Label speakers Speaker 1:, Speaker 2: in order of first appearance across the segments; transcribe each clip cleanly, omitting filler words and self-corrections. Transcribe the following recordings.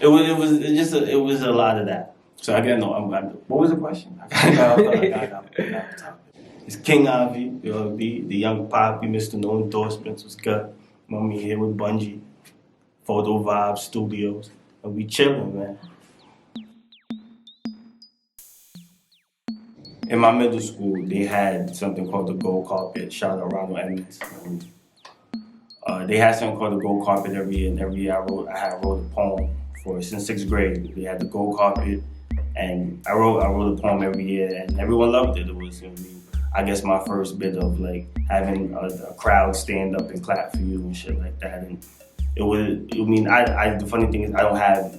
Speaker 1: It was a lot of that. So I got no. What was the question? I got It's King Avi, the young poppy, Mr. No Endorsements was good. Mommy here with Bunji, Photo Vybz Studios, and we chilling, man. In my middle school, they had something called the Gold Carpet. Shout out Ronald Edmonds. They had something called the Gold Carpet every year, and every year I wrote a poem for it since 6th grade. We had the Gold Carpet, and I wrote a poem every year, and everyone loved it. It was, I guess, my first bit of like having a crowd stand up and clap for you and shit like that. And it was, the funny thing is I don't have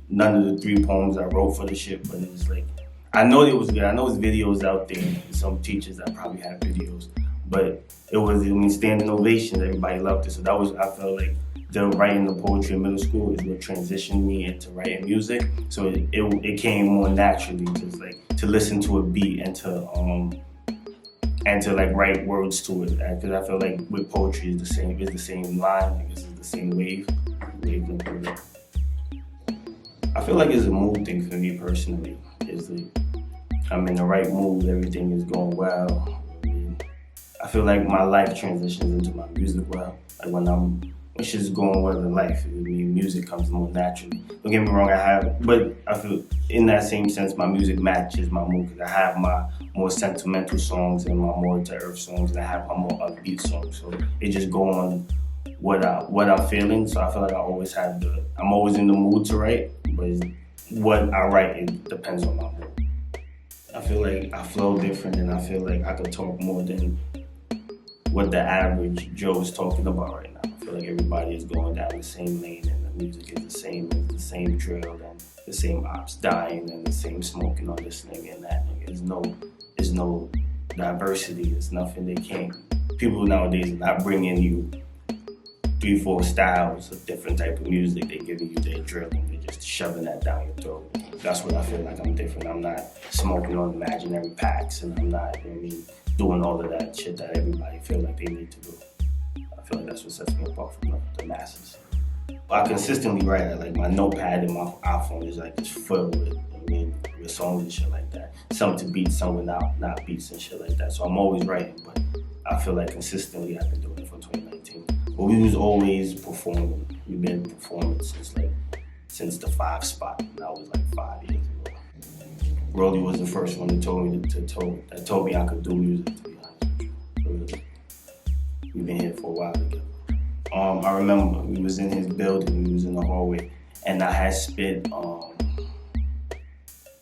Speaker 1: none of the 3 poems I wrote for the shit, but it was like, I know it was good. I know there's videos out there. Some teachers that probably have videos, but it was, standing ovations. Everybody loved it. So that was, I felt like the writing the poetry in middle school is what transitioned me into writing music. So it came more naturally, just like to listen to a beat and to like write words to it. Because I feel like with poetry it's the same line. I guess it's the same wave. I feel like it's a mood thing for me personally. It's like I'm in the right mood, everything is going well. I feel like my life transitions into my music well. Like when shit's going well in life, music comes more naturally. Don't get me wrong, but I feel in that same sense, my music matches my mood because I have my more sentimental songs and my more to earth songs, and I have my more upbeat songs. So it just go on what I'm feeling. So I feel like I'm always in the mood to write, but what I write, it depends on my mood. I feel like I flow different, and I feel like I could talk more than what the average Joe is talking about right now. I feel like everybody is going down the same lane, and the music is the same drill, and the same ops dying, and the same smoking on this nigga and that nigga. There's no diversity. There's nothing they can't. People nowadays are not bringing you 3-4 styles of different type of music. They're giving you their drill, and they're just shoving that down your throat. That's what I feel like I'm different. I'm not smoking on imaginary packs, and I'm not, doing all of that shit that everybody feel like they need to do. I feel like that's what sets me apart from the masses. I consistently write. Like my notepad in my iPhone is like just filled with songs and shit like that. Some to beats, some without not beats and shit like that. So I'm always writing, but I feel like consistently I've been doing it for 2019. But we was always performing. We've been performing since the 5 spot. And that was like 5 years ago. Rolly was the first one that told me I could do music, to be honest with you. So we've been here for a while together. I remember we was in his building, we was in the hallway, and I had spit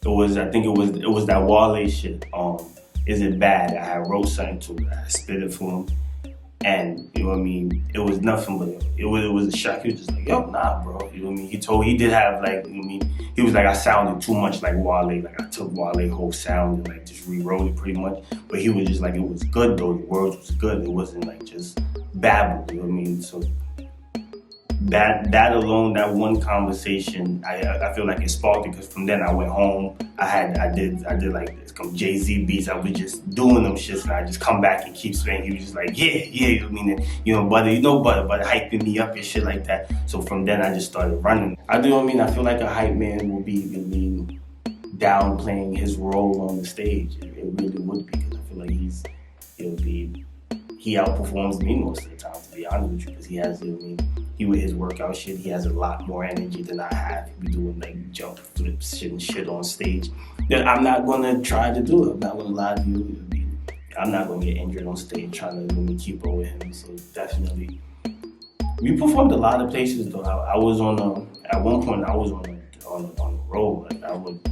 Speaker 1: it was that Wale shit. Is it bad? I had wrote something to it. I spit it for him. And it was nothing but it was a shock. He was just like, yo, nah, bro. He did have like, he was like, I sounded too much like Wale. Like I took Wale's whole sound and like just rewrote it pretty much. But he was just like, it was good though. The words was good. It wasn't like just babble. So that alone, that one conversation, I feel like it sparked it, because from then I went home. I did like some Jay-Z beats. I was just doing them shits, and I just come back and keep spinning. He was just like, yeah, Butter hyping me up and shit like that. So from then I just started running. I feel like a hype man will be downplaying his role on the stage. It really would be, because I feel like he outperforms me most of the time, to be honest with you, because he has, he with his workout shit, he has a lot more energy than I have. He be doing like jump flips and shit on stage that I'm not gonna try to do. I'm not gonna lie to you. I'm not gonna get injured on stage trying to keep up with him. So definitely, we performed a lot of places though. At one point I was on the road. Like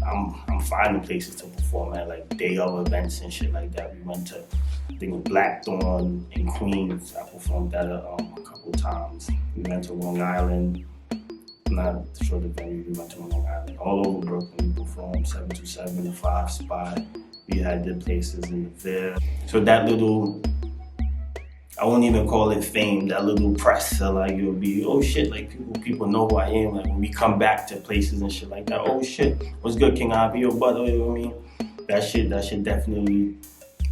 Speaker 1: I'm finding places to perform at, like day of events and shit like that. We went to, I think, Blackthorn in Queens. I performed that a couple times. We went to Long Island. I'm not sure the venue. We went to Long Island. All over Brooklyn, we performed 727, the 5 spot. We had the places in the Ville. So that little, I won't even call it fame, that little press. So like it'll be, oh shit, like people know who I am. Like when we come back to places and shit like that, oh shit, what's good, King Avi, your brother, you know what I mean? That shit definitely,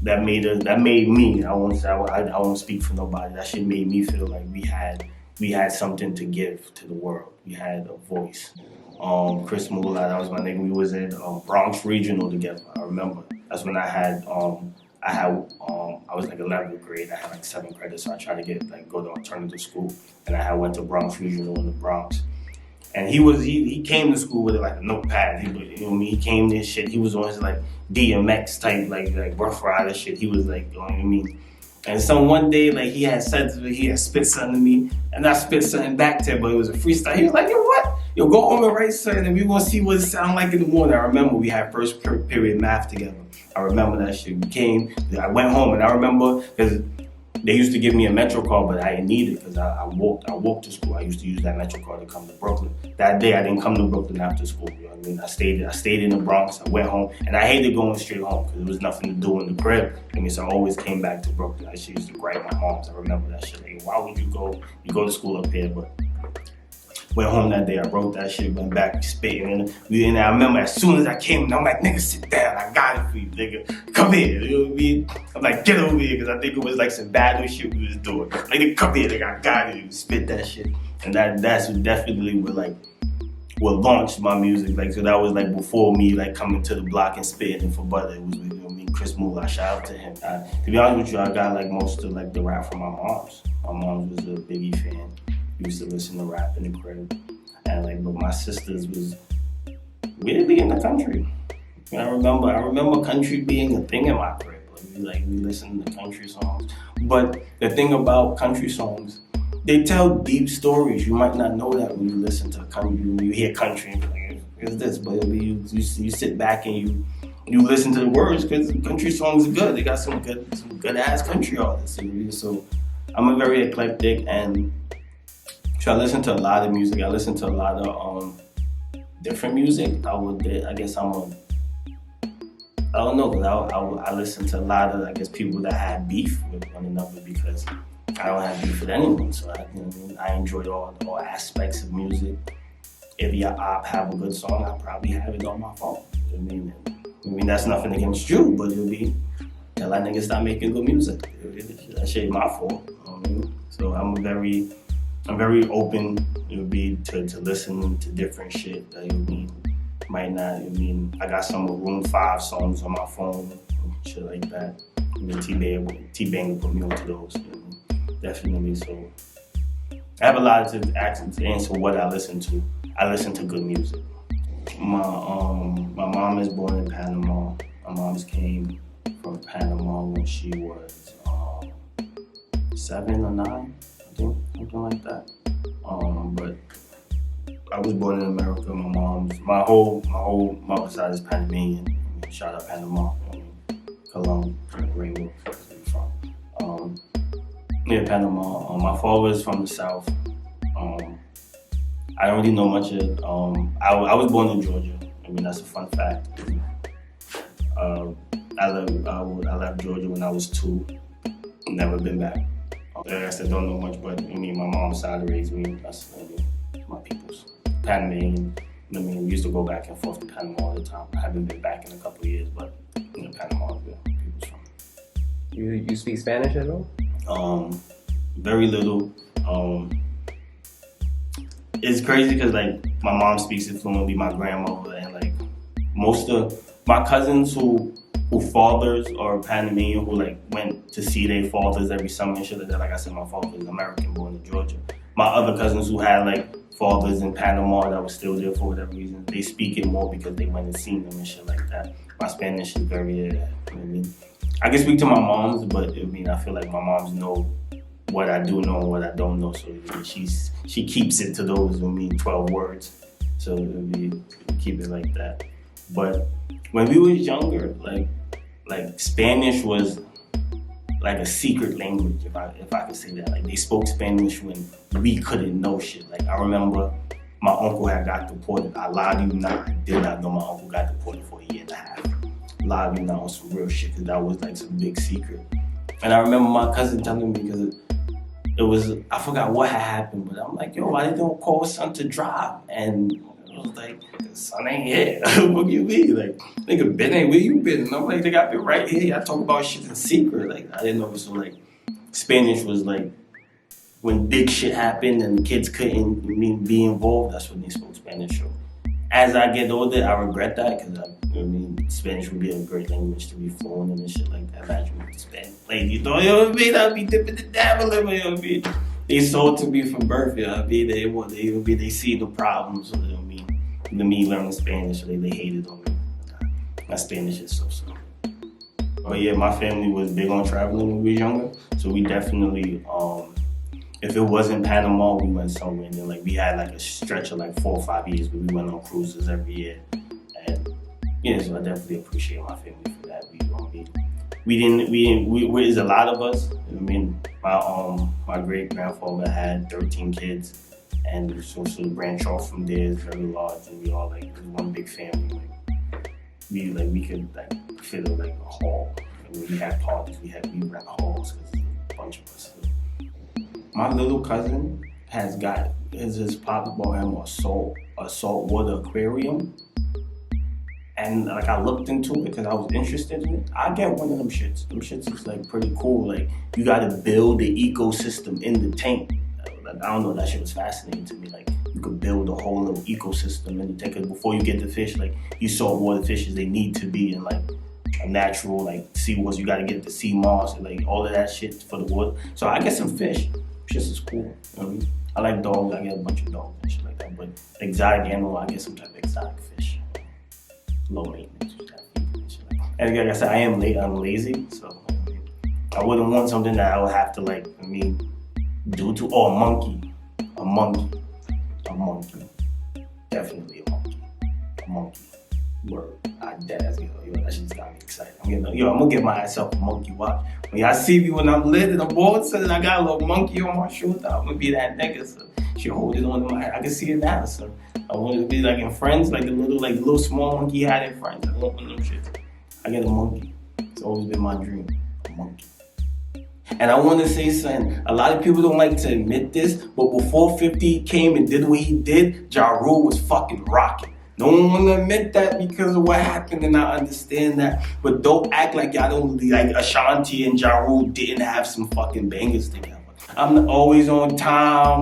Speaker 1: that made me, I won't speak for nobody, that shit made me feel like we had something to give to the world. We had a voice. Chris Mula, that was my nigga. We was in Bronx Regional together. I remember. That's when I was like 11th grade. I had like 7 credits, so I tried to go to alternative school, and I went to Bronx Regional in the Bronx. And he came to school with like a notepad. He came this shit. He was on his like DMX type like Rough Rider shit. He was like, you know what I mean. And so one day, like he had spit something to me, and I spit something back to him, but it was a freestyle. He was like, yo, what? Yo, go home and write something, and we gonna see what it sound like in the morning. I remember we had first period math together. I remember that shit. I went home, and I remember because they used to give me a Metro card, but I didn't need it because I walked to school. I used to use that Metro card to come to Brooklyn. That day, I didn't come to Brooklyn after school. You know what I mean? I stayed in the Bronx. I went home, and I hated going straight home because there was nothing to do in the crib. So I always came back to Brooklyn. I used to gripe my moms. I remember that shit. Like, why would you go? You go to school up here, but. Went home that day, I wrote that shit, went back, spitting, and I remember as soon as I came, I'm like, nigga, sit down, I got it for you, nigga, come here, you know what I mean? I'm like, get over here, because I think it was like some battle shit we was doing. Like, nigga, come here, nigga, I got it, you spit that shit. And that's definitely what launched my music, like, so that was like before me, like, coming to the block and spitting it for Butter. It was with, you know what I mean, Chris Mula, shout out to him. To be honest with you, I got like most of like the rap from my mom's. My mom was a Biggie fan. Used to listen to rap in the crib, and but my sisters was weirdly in the country. I remember country being a thing in my crib. We listened to country songs, but the thing about country songs, they tell deep stories. You might not know that when you listen to country. When you hear country, and you're like, it's this, but you sit back and you listen to the words because country songs are good. They got some good ass country artists. So I'm a very eclectic and. So I listen to a lot of music. I listen to a lot of different music. I guess I don't know, because I listen to a lot of people that have beef with one another because I don't have beef with anyone. So I enjoy all aspects of music. If your op have a good song, I'll probably have it on my phone. You know what I mean, that's nothing against you, but it'll be tell that nigga stop making good music. That shit ain't my fault. You know what I mean? So I'm very open, to listening to different shit that might not, I got some of Room 5 songs on my phone, shit like that. T-Bang will put me onto those, definitely. So I have a lot to answer what I listen to. I listen to good music. My mom is born in Panama. My mom's came from Panama when she was 7 or 9. Something like that. But I was born in America. My whole mother's side is Panamanian. Shout out Panama, Cologne, Rainbow, where from. Near Panama. My father is from the South. I don't really know much of. I was born in Georgia. That's a fun fact. I left Georgia when I was 2. Never been back. I said, don't know much, but my mom's side raised me. That's my people's Panamanian. We used to go back and forth to Panama all the time. I haven't been back in a couple of years, but Panama is where people's from.
Speaker 2: You speak Spanish at all?
Speaker 1: Very little. It's crazy because my mom speaks it fluently, my grandmother, and most of my cousins who fathers are Panamanian, who went to see their fathers every summer and shit like that. Like I said, my father is American, born in Georgia. My other cousins who had fathers in Panama that was still there for whatever reason, they speak it more because they went and seen them and shit like that. My Spanish is very, I can speak to my moms, but I feel like my moms know what I do know and what I don't know. So she keeps it to those 12 words. So keep it like that. But when we was younger, Spanish was a secret language, if I could say that. They spoke Spanish when we couldn't know shit. I remember my uncle had got deported. I lied to you not. I did not know my uncle got deported for a year and a half. Lied to you not on some real shit, because that was some big secret. And I remember my cousin telling me, because it was, I forgot what had happened, but I'm like, yo, why they don't call son to drive? And I was like, son ain't here. What do you mean? Nigga, Ben ain't where you been? And I'm like, they got me right here. I talk about shit in secret. I didn't know. So Spanish was when big shit happened and the kids couldn't be involved. That's when they spoke Spanish. So as I get older, I regret that because I mean, Spanish would be a great language to be fluent in and shit like that. Imagine with the Spanish, like you know what I mean? I'd be dipping the dabble in it, you know what I mean? They sold to me from birth, you know what I mean? They see the problems, you know what I mean? To me learning Spanish, so they hated on me. My Spanish is so. But yeah, my family was big on traveling when we were younger, so we definitely, if it wasn't Panama, we went somewhere. And then like we had like a stretch of like 4 or 5 years where we went on cruises every year. And yeah, so I definitely appreciate my family for that. There's a lot of us. I mean, my great grandfather had 13 kids, and so the branch off from there is very large, and we all like it was one big family. We could like fit like a hall. And when we had parties, we rent halls because a bunch of us. My little cousin his papa bought him a saltwater aquarium. And like I looked into it because I was interested in it. I get one of them shits. Them shits is like pretty cool. Like you gotta build the ecosystem in the tank. Like I don't know, that shit was fascinating to me. Like you could build a whole little ecosystem in the tank. Cause before you get the fish, like these saltwater fishes, they need to be in like a natural like seawater. You gotta get the sea moss and like all of that shit for the water. So I get some fish. Shit is cool. You know what I mean? I like dogs. I get a bunch of dogs and shit like that. But exotic animal, I get some type of exotic fish. Low maintenance. And like I said, I'm lazy, so I wouldn't want something that I would have to do to. Oh, a monkey, definitely a monkey. Word, that shit's got me excited. I'm gonna get myself a monkey watch. When y'all see me when I'm lit in the board, so I got a little monkey on my shoulder, I'm gonna be that nigga. So she hold it on my head. I can see it now. So I want to be like in Friends, like the little small monkey he had in Friends. I want one of them shit. I get a monkey. It's always been my dream, a monkey. And I want to say something. A lot of people don't like to admit this, but before 50 came and did what he did, Ja Rule was fucking rocking. No one want to admit that because of what happened, and I understand that. But don't act like y'all don't like Ashanti and Ja Rule didn't have some fucking bangers together. I'm always on time,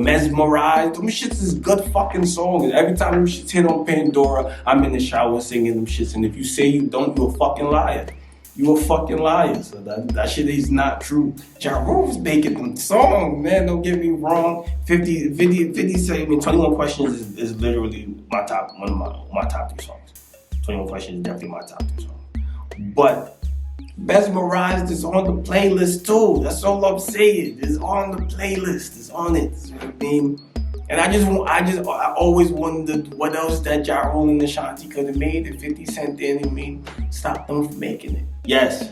Speaker 1: mesmerized. Them shits is good fucking songs. Every time them shits hit on Pandora, I'm in the shower singing them shits. And if you say you don't, you a fucking liar. You a fucking liar. So that shit is not true. Ja Rule was making them songs, man. Don't get me wrong. 50 say, 21 Questions is literally one of my top 3 songs. 21 Questions is definitely my top 3 songs. But Mesmerized is on the playlist too. That's all I'm saying. It's on the playlist. It's on it. You know what I mean? And I always wondered what else that Ja Rule and Ashanti could have made if 50 Cent didn't stop them from making it. Yes.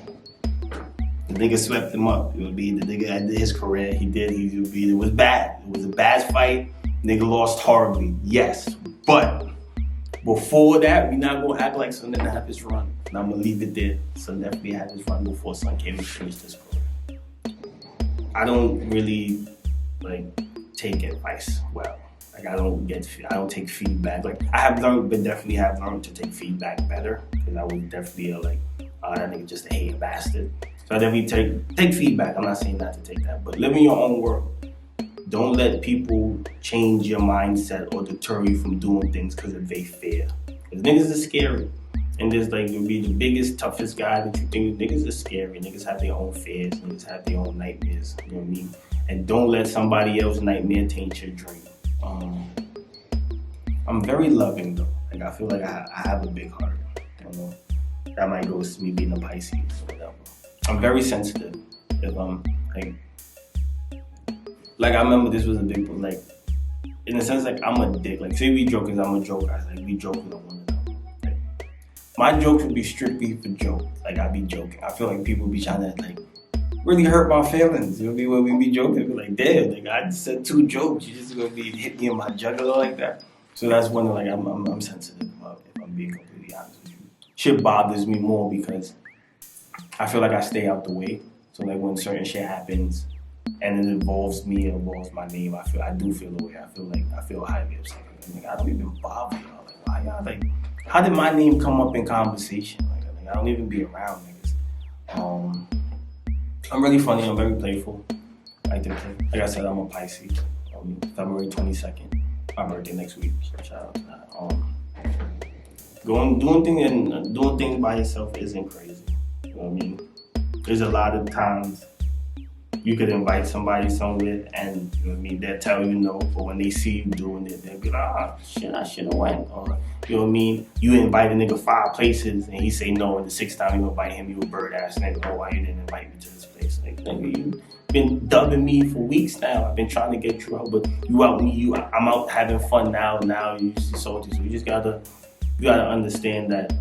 Speaker 1: The nigga swept him up. It would be the nigga ended his career. It was bad. It was a bad fight. Nigga lost horribly. Yes. But before that, we not gonna act like Son didn't have his run. And I'm gonna leave it there. Son definitely had his run before Son came and finished his career. I don't really take advice well. I don't take feedback. I have learned, but definitely have learned to take feedback better. Because I was definitely that nigga just a hating bastard. So I definitely take feedback. I'm not saying not to take that, but live in your own world. Don't let people change your mindset or deter you from doing things because of their fear. Because niggas are scary. And there's you'll be the biggest, toughest guy that you think. Niggas are scary. Niggas have their own fears. Niggas have their own nightmares. You know what I mean? And don't let somebody else's nightmare taint your dream. I'm very loving though. I feel like I have a big heart. I don't know. That might go with me being a Pisces or whatever. I'm very sensitive. If I'm I remember this was a big one. In a sense, I'm a dick. Say we joke, cause I'm a joker. We joke with one another. My jokes would be strictly for joke. I be joking. I feel like people be trying to really hurt my feelings. It'll be when we be joking. Be damn, I just said 2 jokes. You just gonna be hit me in my jugular like that. So that's one I'm sensitive about. If I'm being completely honest with you, shit bothers me more because I feel like I stay out the way. So when certain shit happens and it involves me, it involves my name, I do feel the way. I feel highly upset. I don't even bother y'all. Why y'all how did my name come up in conversation? I don't even be around niggas. I'm really funny. I'm very playful. Like I said, I'm a Pisces. February 22nd. My birthday next week. So shout out to that. Doing things by yourself isn't crazy. You know what I mean? There's a lot of times you could invite somebody somewhere and, you know what I mean, they'll tell you no, but when they see you doing it, they'll be like, shit, I should have went. Or, you know what I mean? You invite a nigga 5 places and he say no, and the 6th time you invite him, you a bird ass nigga. Oh, why you didn't invite me to this place? Like, nigga, you been dubbing me for weeks now. I've been trying to get you out, but you out me, I'm out having fun now you salty. So you just gotta understand that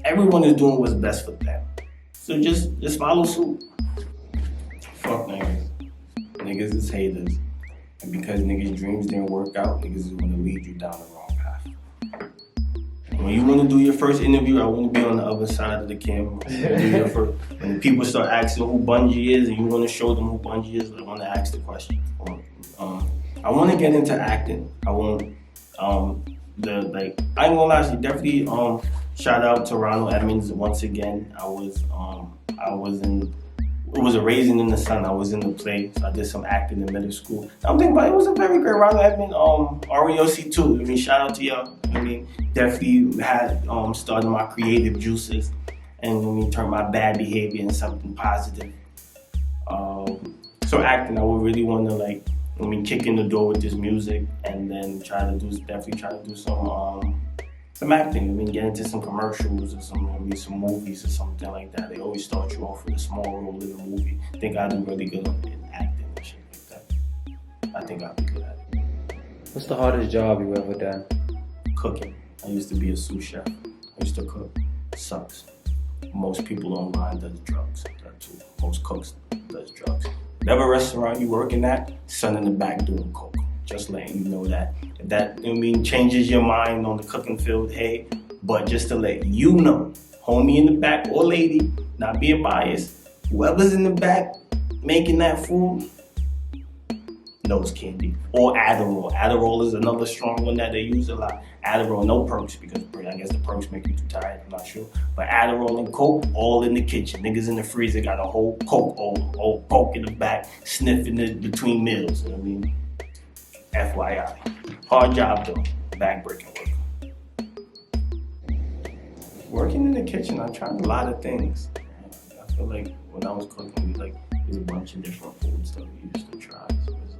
Speaker 1: everyone is doing what's best for them. So just follow suit. Fuck niggas. Niggas is haters. And because niggas' dreams didn't work out, niggas is gonna lead you down the wrong path. When you wanna do your first interview, I wanna be on the other side of the camera. When people start asking who Bunji is and you wanna show them who Bunji is, I wanna ask the question. I wanna get into acting. I want I ain't gonna lie, definitely shout out to Ronald Edmonds once again. It was a Raisin in the Sun. I was in the play, so I did some acting in middle school. I'm thinking about it was a very great Ronald Edmonds, REOC too. I mean, shout out to y'all. I mean, definitely had started my creative juices and turned my bad behavior into something positive. So acting, I would really want to kick in the door with this music and then try to do some acting. Get into some commercials or some movies or something like that. They always start you off with a small role in a movie. I think I'd do really good in acting and shit like that. I think I'd be good at it.
Speaker 2: What's the hardest job you ever done?
Speaker 1: Cooking. I used to be a sous chef. I used to cook. It sucks. Most people online does drugs. That too. Most cooks does drugs. Whatever restaurant you working at, son in the back doing coke. Just letting you know that. If that changes your mind on the cooking field, hey, but just to let you know, homie in the back or lady, not being biased, whoever's in the back making that food knows candy. Or Adderall. Adderall is another strong one that they use a lot. Adderall, no perks, because I guess the perks make you too tired, I'm not sure. But Adderall and Coke, all in the kitchen. Niggas in the freezer got a whole Coke, whole Coke in the back, sniffing it between meals. You know what I mean? FYI. Hard job though. Back-breaking work. Working in the kitchen, I tried a lot of things. I feel like when I was cooking, there's a bunch of different foods that we used to try. So it's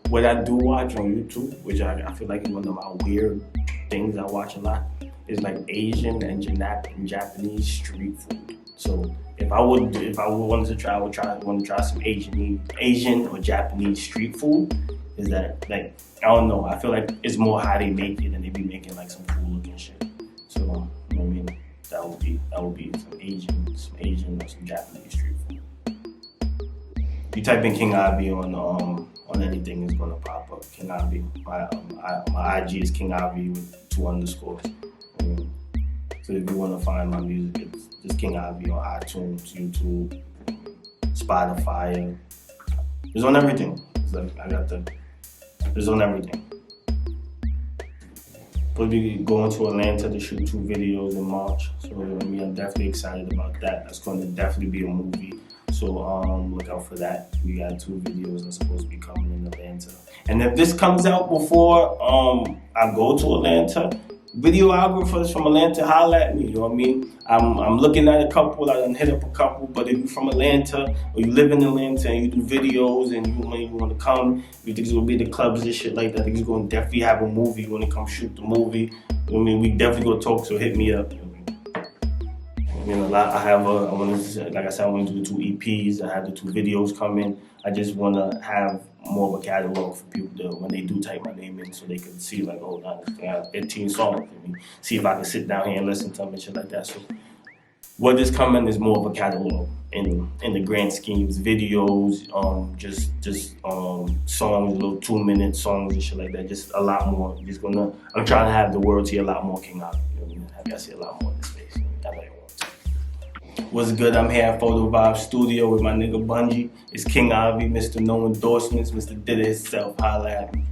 Speaker 1: what I do watch on YouTube, which I feel like is one of my weird things I watch a lot, is Asian and Japanese street food. So if I wanted to try, I would want to try some Asian or Japanese street food. Is that I don't know. I feel like it's more how they make it, and they be making some cool looking shit. So you know what I mean, that would be some Asian or some Japanese street food. You type in King Avi on anything, it's gonna pop up. King Avi. My IG is King Avi with 2 underscores. So if you want to find my music, it's just King Avi on iTunes, YouTube, Spotify. It's on everything. It's on everything. We'll be going to Atlanta to shoot 2 videos in March. So I'm definitely excited about that. That's going to definitely be a movie. So look out for that. We got 2 videos that's supposed to be coming in Atlanta. And if this comes out before I go to Atlanta, videographers from Atlanta, holla at me, you know what I mean? I'm looking at a couple, I done hit up a couple, but if you're from Atlanta, or you live in Atlanta and you do videos and you want to come, you think it's going to be the clubs and shit like that, I think you're going to definitely have a movie, you want to come shoot the movie, you know what I mean? We definitely going to talk, so hit me up. I want to do 2 EPs, I have the 2 videos coming. I just want to have more of a catalog for people to, when they do type my name in, so they can see I have 15 songs. See if I can sit down here and listen to them and shit like that. So what is coming is more of a catalog in the grand schemes, videos, just songs, little 2-minute songs and shit like that. Just a lot more. I'm trying to have the world see a lot more King Avi. You know what I mean? Have y'all see a lot more in this space. What's good? I'm here at Photo Vybz Studio with my nigga Bunji. It's King Avi, Mr. No Endorsements, Mr. Did It Himself. Holla at me.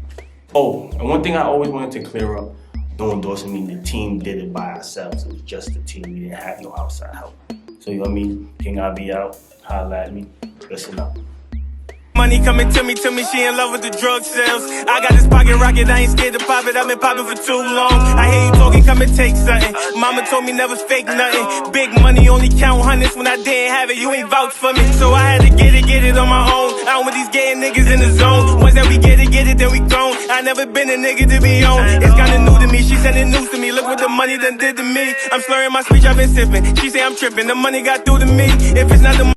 Speaker 1: Oh, and one thing I always wanted to clear up, no endorsement meaning the team did it by ourselves. It was just the team. We didn't have no outside help. So you know what I mean? King Avi out. Holla at me. Listen up.
Speaker 3: Money coming to me, she in love with the drug sales. I got this pocket rocket, I ain't scared to pop it, I've been popping for too long. I hear you talking, come and take something. Mama told me never fake nothing. Big money only count hundreds, when I didn't have it, you ain't vouch for me. So I had to get it on my own. Out with these gay niggas in the zone. Once that we get it, then we gone. I never been a nigga to be on. It's kinda new to me, she sending news to me. Look what the money done did to me. I'm slurring my speech, I've been sipping. She say I'm tripping, the money got through to me. If it's not the